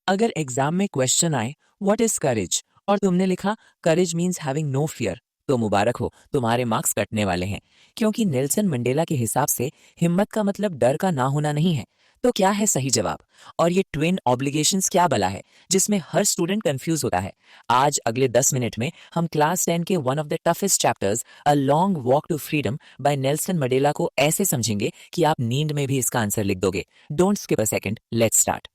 अगर एग्जाम में क्वेश्चन आए व्हाट इज करेज और तुमने लिखा करेज मीन्स हैविंग नो फियर, तो मुबारक हो, तुम्हारे मार्क्स कटने वाले हैं। क्योंकि नेल्सन मंडेला के हिसाब से हिम्मत का मतलब डर का ना होना नहीं है। तो क्या है सही जवाब? और ये ट्विन ऑब्लिगेशंस क्या बला है जिसमें हर स्टूडेंट कंफ्यूज होता है? आज अगले 10 मिनट में हम क्लास 10 के one of the toughest chapters a long walk to freedom by Nelson Mandela को ऐसे समझेंगे कि आप नींद में भी इसका आंसर लिख दोगे। Don't skip a second, let's start.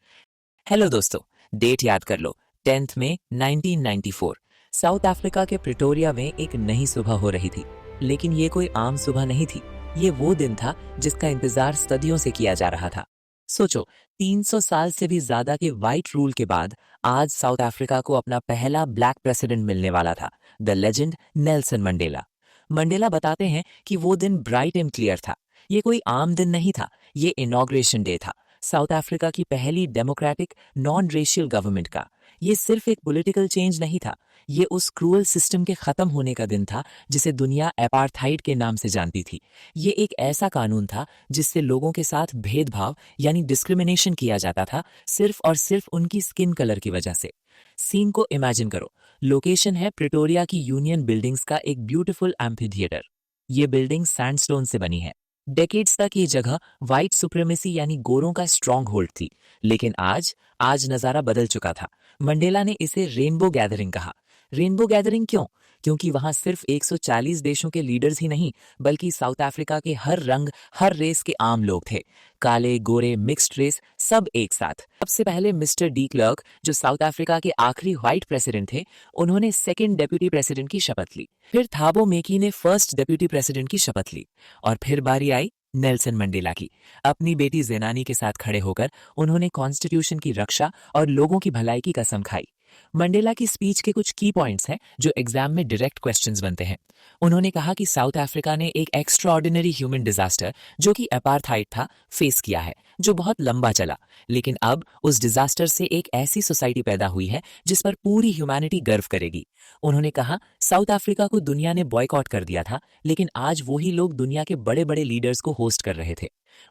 Hello दोस्तों, डेट याद कर लो, 10 मई 1994। साउथ अफ्रीका के प्रिटोरिया में एक नई सुबह हो रही थी। लेकिन ये कोई आम सुबह नहीं थी। ये वो दिन था जिसका इंतजार सदियों से किया जा रहा था। सोचो, 300 साल से भी ज्यादा के वाइट रूल के बाद आज साउथ अफ्रीका को अपना पहला ब्लैक प्रेसिडेंट मिलने वाला था, the legend Nelson Mandela. Mandela बताते हैं कि वो दिन ब्राइट एंड क्लियर था। ये कोई आम दिन नहीं था, ये इनॉग्रेशन डे था, साउथ अफ्रीका की पहली डेमोक्रेटिक नॉन रेशियल गवर्नमेंट का। ये सिर्फ एक पॉलिटिकल चेंज नहीं था, ये उस क्रूअल सिस्टम के खत्म होने का दिन था जिसे दुनिया एपार्थाइड के नाम से जानती थी। ये एक ऐसा कानून था जिससे लोगों के साथ भेदभाव यानी डिस्क्रिमिनेशन किया जाता था, सिर्फ और सिर्फ उनकी स्किन कलर की वजह से। सीन को इमेजिन करो। लोकेशन है प्रिटोरिया की यूनियन बिल्डिंग्स का एक ब्यूटीफुल एम्फी थिएटर। ये बिल्डिंग सैंडस्टोन से बनी है। डेकेड्स तक ये जगह व्हाइट सुप्रीमेसी यानी गोरों का स्ट्रॉन्ग होल्ड थी। लेकिन आज आज नजारा बदल चुका था। मंडेला ने इसे रेनबो गैदरिंग कहा। रेनबो गैदरिंग क्यों? क्योंकि वहां सिर्फ 140 देशों के लीडर्स ही नहीं, बल्कि साउथ अफ्रीका के हर रंग, हर रेस के आम लोग थे। काले, गोरे, मिक्स्ड रेस, सब एक साथ। सबसे पहले मिस्टर डी क्लर्क, जो साउथ अफ्रीका के आखिरी व्हाइट प्रेसिडेंट थे, उन्होंने सेकंड डेप्यूटी प्रेसिडेंट की शपथ ली। फिर थाबो मेकी ने फर्स्ट डेप्यूटी प्रेसिडेंट की शपथ ली। और फिर बारी आई नेल्सन मंडेला की। अपनी बेटी जेनानी के साथ खड़े होकर उन्होंने कॉन्स्टिट्यूशन की रक्षा और लोगों की भलाई की कसम खाई। मंडेला की स्पीच के कुछ की पॉइंट्स हैं जो एग्जाम में डायरेक्ट क्वेश्चंस बनते हैं। उन्होंने कहा कि साउथ अफ्रीका ने एक एक्स्ट्राऑर्डिनरी ह्यूमन डिजास्टर, जो कि अपार्थाइड था, फेस किया है, जो बहुत लंबा चला। लेकिन अब उस डिजास्टर से एक ऐसी सोसाइटी पैदा हुई है जिस पर पूरी ह्यूमैनिटी गर्व करेगी। उन्होंने कहा साउथ अफ्रीका को दुनिया ने बॉयकॉट कर दिया था, लेकिन आज वही लोग दुनिया के बड़े बड़े लीडर्स को होस्ट कर रहे थे।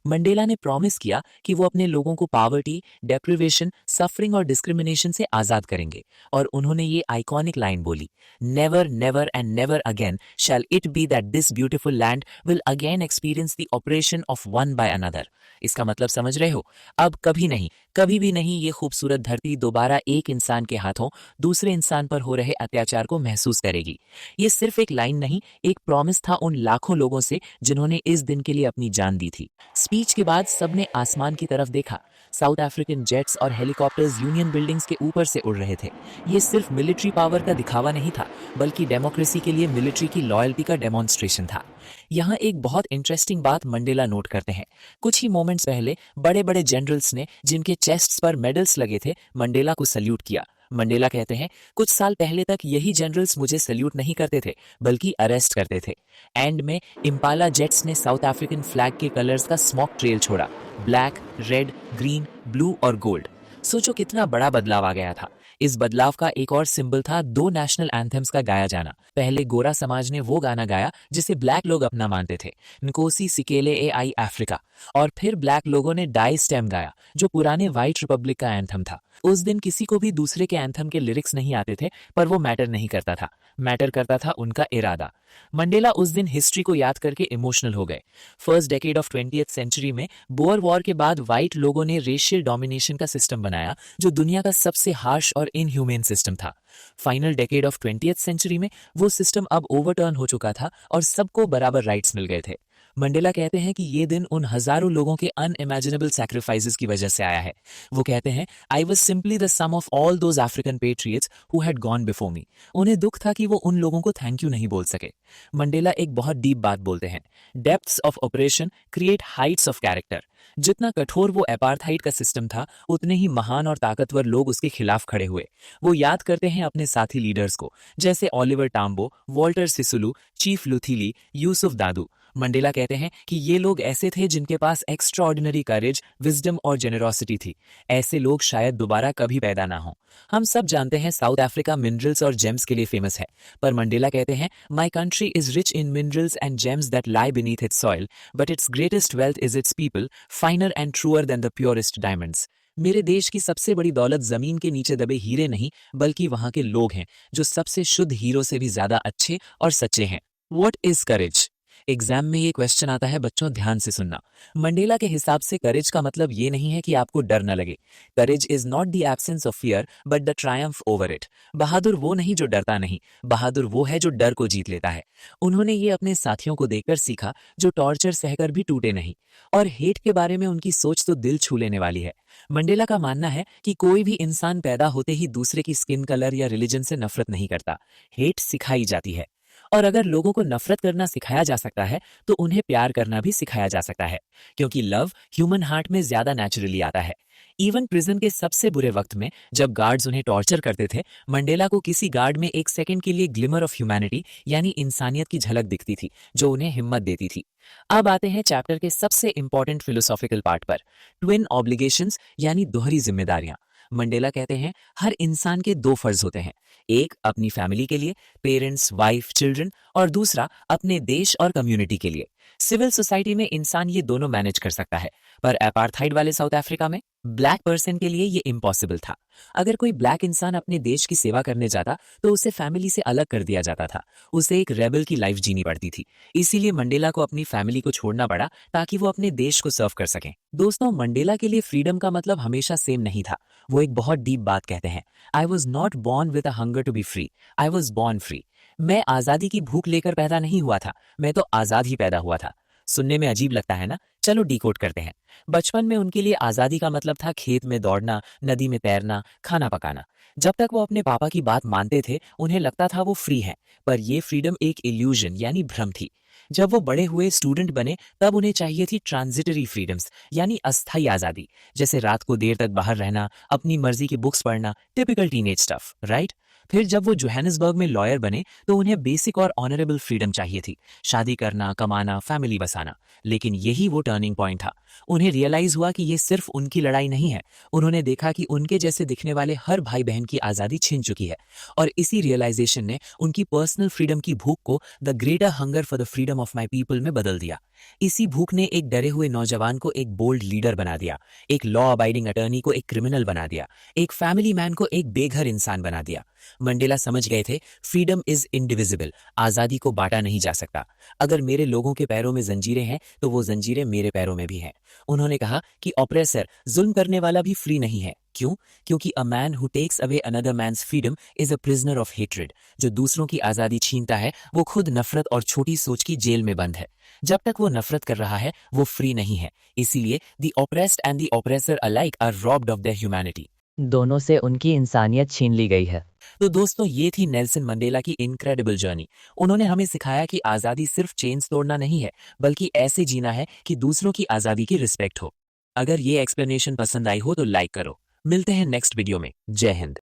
मंडेला ने प्रॉमिस किया कि वो अपने लोगों को पॉवर्टी, डेप्रिवेशन, सफरिंग और डिस्क्रिमिनेशन से आजाद करेंगे। और उन्होंने ये आइकॉनिक लाइन बोली, never never and never again shall it be that this beautiful land will again experience the operation of one by another. इसका मतलब समझ रहे हो? अब कभी नहीं, कभी भी नहीं ये खूबसूरत धरती दोबारा एक इंसान के हाथों दूसरे इंसान पर हो रहे अत्याचार को महसूस करेगी। ये सिर्फ एक लाइन नहीं, एक प्रॉमिस था उन लाखों लोगों से जिन्होंने इस दिन के लिए अपनी जान दी थी। स्पीच के बाद सबने आसमान की तरफ देखा। साउथ अफ्रीकन जेट्स और हेलीकॉप्टर्स यूनियन बिल्डिंग्स के ऊपर से उड़ रहे थे। ये सिर्फ मिलिट्री पावर का दिखावा नहीं था, बल्कि डेमोक्रेसी के लिए मिलिट्री की लॉयल्टी का डेमोन्स्ट्रेशन था। यहाँ एक बहुत इंटरेस्टिंग बात मंडेला नोट करते हैं। कुछ ही मोमेंट्स पहले बड़े बड़े जनरल्स ने, जिनके चेस्ट्स पर मेडल्स लगे थे, मंडेला को सल्यूट किया। मंडेला कहते हैं, कुछ साल पहले तक यही जनरल्स मुझे सल्यूट नहीं करते थे, बल्कि अरेस्ट करते थे। एंड में इम्पाला जेट्स ने साउथ अफ्रीकन फ्लैग के कलर्स का स्मोक ट्रेल छोड़ा, ब्लैक, रेड, ग्रीन, ब्लू और गोल्ड। सोचो कितना बड़ा बदलाव आ गया था। इस बदलाव का एक और सिंबल था दो नेशनल एंथम्स का गाया जाना। पहले गोरा समाज ने वो गाना गाया जिसे ब्लैक लोग अपना मानते थे, नकोसी सिकेले ए आई अफ्रीका। और फिर ब्लैक लोगों ने डाई स्टेम गाया, जो पुराने व्हाइट रिपब्लिक का एंथम था। उस दिन किसी को भी दूसरे के एंथम के लिरिक्स नहीं आते थे, पर वो मैटर नहीं करता था। मैटर करता था उनका इरादा। मंडेला उस दिन हिस्ट्री को याद करके इमोशनल हो गए। First decade of 20th century में बोअर वॉर के बाद व्हाइट लोगों ने रेशियल डोमिनेशन का सिस्टम बनाया, जो दुनिया का सबसे हार्श और इनह्यूमेन सिस्टम था। Final decade of 20th century में वो सिस्टम अब ओवरटर्न हो चुका था और सबको बराबर राइट्स मिल गए थे। मंडेला कहते हैं कि ये दिन उन हजारों लोगों के अनइमेजिनेबल सैक्रिफाइसेस की वजह से आया है। वो कहते हैं, I was simply the sum of all those African patriots who had gone before me. उन्हें दुख था कि वो उन लोगों को थैंक यू नहीं बोल सके। मंडेला एक बहुत डीप बात बोलते हैं, depths of operation create Heights of character. जितना कठोर वो अपार्थाइड का सिस्टम था, उतने ही महान और ताकतवर लोग उसके खिलाफ खड़े हुए। वो याद करते हैं अपने साथी लीडर्स को, जैसे ओलिवर टाम्बो, वॉल्टर सिसुलू, चीफ लुथीली, यूसुफ दादू। मंडेला कहते हैं कि ये लोग ऐसे थे जिनके पास एक्स्ट्रा ऑर्डिनरी करेज, विजडम और जेनरोसिटी थी। ऐसे लोग शायद दोबारा कभी पैदा ना हो। हम सब जानते हैं साउथ अफ्रीका मिनरल्स और जेम्स के लिए फेमस है, पर मंडेला कहते हैं, my country is rich in minerals and gems that lie beneath its soil, but its greatest wealth is its people, finer and truer than the purest diamonds. मेरे देश की सबसे बड़ी दौलत जमीन के नीचे दबे हीरे नहीं बल्कि वहां के लोग हैं जो सबसे शुद्ध हीरो से भी ज्यादा अच्छे और सच्चे हैं। What is courage? एग्जाम में ये क्वेश्चन आता है बच्चों, ध्यान से सुनना। मंडेला के हिसाब से करेज का मतलब ये नहीं है कि आपको डर न लगे। Courage is not the absence of fear but the triumph over it. बहादुर वो नहीं जो डरता नहीं, बहादुर वो है जो डर को जीत लेता है। उन्होंने ये अपने साथियों को देखकर सीखा जो टॉर्चर सहकर भी टूटे नहीं। और हेट के बारे में उनकी सोच तो दिल छू लेने वाली है। मंडेला का मानना है कि कोई भी इंसान पैदा होते ही दूसरे की स्किन कलर या रिलीजन से नफरत नहीं करता, हेट सिखाई जाती है। और अगर लोगों को नफरत करना सिखाया जा सकता है तो उन्हें प्यार करना भी सिखाया जा सकता है, क्योंकि लव ह्यूमन हार्ट में ज्यादा नेचुरली आता है। इवन प्रिजन के सबसे बुरे वक्त में जब गार्ड्स उन्हें टॉर्चर करते थे, मंडेला को किसी गार्ड में एक सेकंड के लिए ग्लिमर ऑफ ह्यूमैनिटी यानी इंसानियत की झलक दिखती थी जो उन्हें हिम्मत देती थी। अब आते हैं चैप्टर के सबसे इंपॉर्टेंट फिलोसॉफिकल पार्ट पर, ट्विन ऑब्लिगेशंस यानी दोहरी जिम्मेदारियां। मंडेला कहते हैं हर इंसान के दो फर्ज होते हैं, एक अपनी फैमिली के लिए, पेरेंट्स, वाइफ, चिल्ड्रन, और दूसरा अपने देश और कम्युनिटी के लिए। सिविल सोसाइटी में इंसान ये दोनों मैनेज कर सकता है, पर अपार्थाइड वाले साउथ अफ्रीका में ब्लैक पर्सन के लिए ये इम्पॉसिबल था। अगर कोई ब्लैक इंसान अपने देश की सेवा करने जाता तो उसे फैमिली से अलग कर दिया जाता था, उसे एक रेबल की लाइफ जीनी पड़ती थी। इसीलिए मंडेला को अपनी फैमिली को छोड़ना पड़ा ताकि वो अपने देश को सर्व कर सकें। दोस्तों, मंडेला के लिए फ्रीडम का मतलब हमेशा सेम नहीं था। वो एक बहुत डीप बात कहते हैं, I was not born with a hunger to be free, I was born free. मैं आजादी की भूख लेकर पैदा नहीं हुआ था, मैं तो आजाद ही पैदा हुआ था। सुनने में अजीब लगता है ना? चलो डिकोड करते हैं। बचपन में उनके लिए आजादी का मतलब था खेत में दौड़ना, नदी में तैरना, खाना पकाना। जब तक वो अपने पापा की बात मानते थे उन्हें लगता था वो फ्री हैं, पर ये फ्रीडम एक इल्यूजन यानी भ्रम थी। जब वो बड़े हुए, स्टूडेंट बने, तब उन्हें चाहिए थी ट्रांजिटरी फ्रीडम्स यानी अस्थायी आजादी, जैसे रात को देर तक बाहर रहना, अपनी मर्जी की बुक्स पढ़ना, टिपिकल टीनेज स्टफ, राइट? फिर जब वो जोहानिसबर्ग में लॉयर बने तो उन्हें बेसिक और ऑनरेबल फ्रीडम चाहिए थी, शादी करना, कमाना, फैमिली बसाना। लेकिन यही वो टर्निंग पॉइंट था। उन्हें रियलाइज हुआ कि ये सिर्फ उनकी लड़ाई नहीं है। उन्होंने देखा कि उनके जैसे दिखने वाले हर भाई बहन की आजादी छिन चुकी है, और इसी रियलाइजेशन ने उनकी पर्सनल फ्रीडम की भूख को the greater hunger for the freedom of my people में बदल दिया। इसी भूख ने एक डरे हुए नौजवान को एक बोल्ड लीडर बना दिया, एक लॉ अबाइडिंग अटर्नी को एक क्रिमिनल बना दिया, एक फैमिली मैन को एक बेघर इंसान बना दिया। मंडेला समझ गए थे फ्रीडम इज इंडिविजिबल, आजादी को बांटा नहीं जा सकता। अगर मेरे लोगों के पैरों में जंजीरें हैं तो वो जंजीरें मेरे पैरों में भी हैं। उन्होंने कहा कि ऑप्रेसर, जुल्म करने वाला भी फ्री नहीं है। क्यों? क्योंकि a man who takes away another man's freedom is a prisoner of hatred. जो दूसरों की आजादी छीनता है वो खुद नफरत और छोटी सोच की जेल में बंद है। जब तक वो नफरत कर रहा है वो फ्री नहीं है। इसीलिए the oppressed and the oppressor alike are robbed of their humanity. दोनों से उनकी इंसानियत छीन ली गई है। तो दोस्तों, ये थी नेल्सन मंडेला की इनक्रेडिबल जर्नी। उन्होंने हमें सिखाया कि आजादी सिर्फ चेन्स तोड़ना नहीं है, बल्कि ऐसे जीना है कि दूसरों की आजादी की रिस्पेक्ट हो। अगर ये एक्सप्लेनेशन पसंद आई हो तो लाइक करो। मिलते हैं नेक्स्ट वीडियो में। जय हिंद।